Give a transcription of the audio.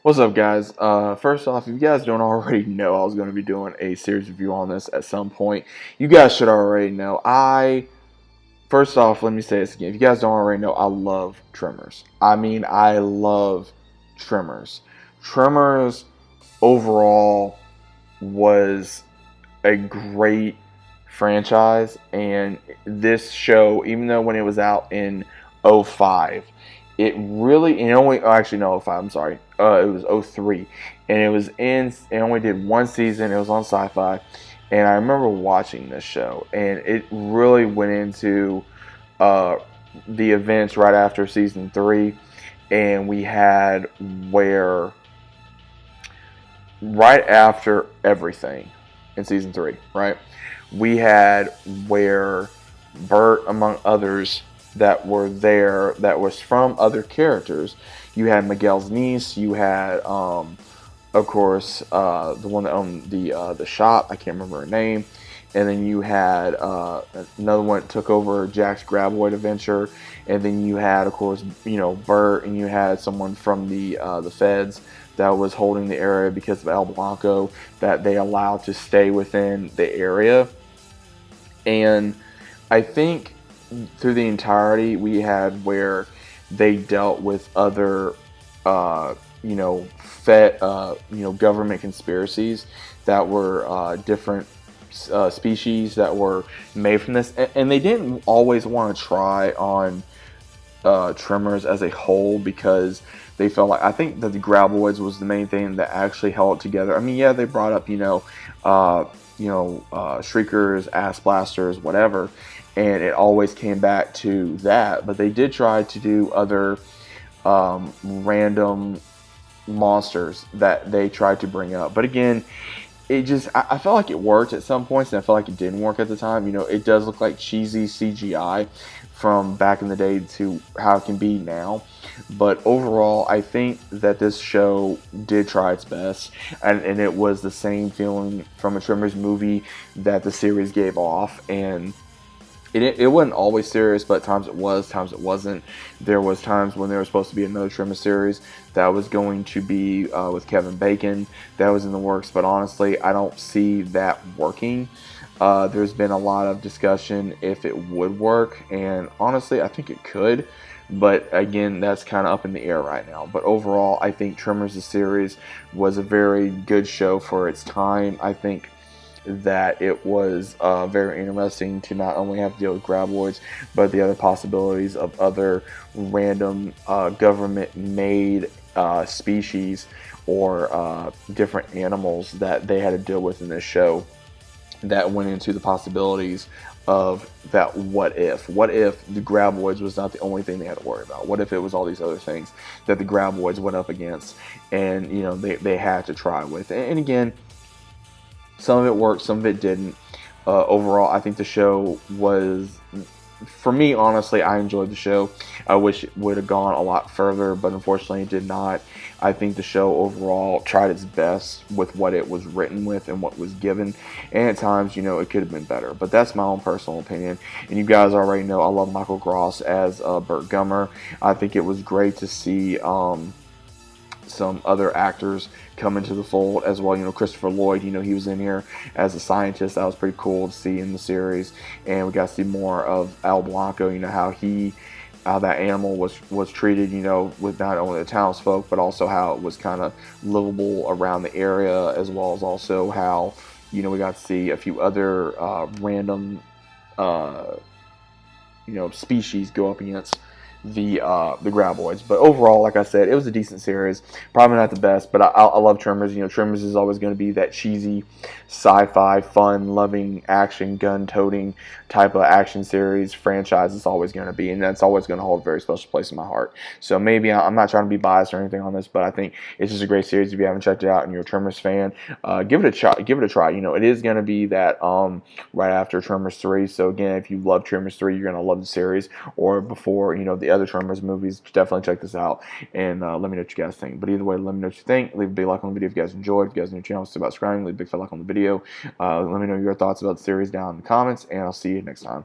What's up, guys? First off, if you guys don't already know, I was going to be doing a series review on this at some point. You guys should already know. First off, let me say this again. If you guys don't already know, I love Tremors. I mean, I love Tremors. Tremors overall was a great franchise, and this show, even though when it was out in '05, it really, and it only, oh, actually no, '05, I'm sorry, it was '03, and it only did one season. It was on Sci-Fi, and I remember watching this show, and it really went into uh, the events right after season 3, and we had where right after everything in season 3, right? We had where Bert, among others, that were there that was from other characters. You had Miguel's niece. You had, of course, the one that owned the shop. I can't remember her name. And then you had another one that took over Jack's Graboid adventure. And then you had, of course, Bert, and you had someone from the feds that was holding the area because of El Blanco that they allowed to stay within the area. And I think through the entirety we had where they dealt with other, government conspiracies that were different species that were made from this, and they didn't always want to try on Tremors as a whole because they felt like I think that the Graboids was the main thing that actually held it together. I mean, yeah, they brought up shriekers, ass blasters, whatever, and it always came back to that. But they did try to do other random monsters that they tried to bring up. But again, I felt like it worked at some points, and I felt like it didn't work at the time. It does look like cheesy CGI from back in the day to how it can be now. But overall, I think that this show did try its best, and it was the same feeling from a Tremors movie that the series gave off. And it wasn't always serious, but times it was, times it wasn't. There was times when there was supposed to be another Tremors series that was going to be with Kevin Bacon that was in the works, but honestly, I don't see that working. There's been a lot of discussion if it would work, and honestly, I think it could. But again, that's kind of up in the air right now. But overall, I think Tremors the series was a very good show for its time. I think that it was very interesting to not only have to deal with graboids, but the other possibilities of other random government-made species or different animals that they had to deal with in this show that went into the possibilities of that what if the graboids was not the only thing they had to worry about. What if it was all these other things that the graboids went up against, and they had to try with. And again, some of it worked, some of it didn't. Overall, I think the show was, for me, honestly, I enjoyed the show. I wish it would have gone a lot further, but unfortunately it did not. I think the show overall tried its best with what it was written with and what was given, and at times, it could have been better. But that's my own personal opinion, and you guys already know I love Michael Gross as Burt Gummer. I think it was great to see some other actors come into the fold as well. Christopher Lloyd, he was in here as a scientist. That was pretty cool to see in the series. And we got to see more of El Blanco, how that animal was treated, with not only the townsfolk, but also how it was kind of livable around the area, as well as also how, we got to see a few other random, species go up against the graboids. But overall, like I said, it was a decent series. Probably not the best, but I love Tremors. Tremors is always going to be that cheesy, sci-fi, fun-loving, action, gun-toting type of action series franchise. It's always going to be, and that's always going to hold a very special place in my heart. So maybe I'm not trying to be biased or anything on this, but I think it's just a great series. If you haven't checked it out and you're a Tremors fan, give it a try. Give it a try. It is going to be that right after Tremors 3. So again, if you love Tremors 3, you're going to love the series. Or before, the other Tremors movies, definitely check this out and let me know what you guys think. But either way, let me know what you think. Leave a big like on the video if you guys enjoyed. If you guys are new to the channel, still about subscribing, leave a big fat like on the video. Let me know your thoughts about the series down in the comments, and I'll see you next time.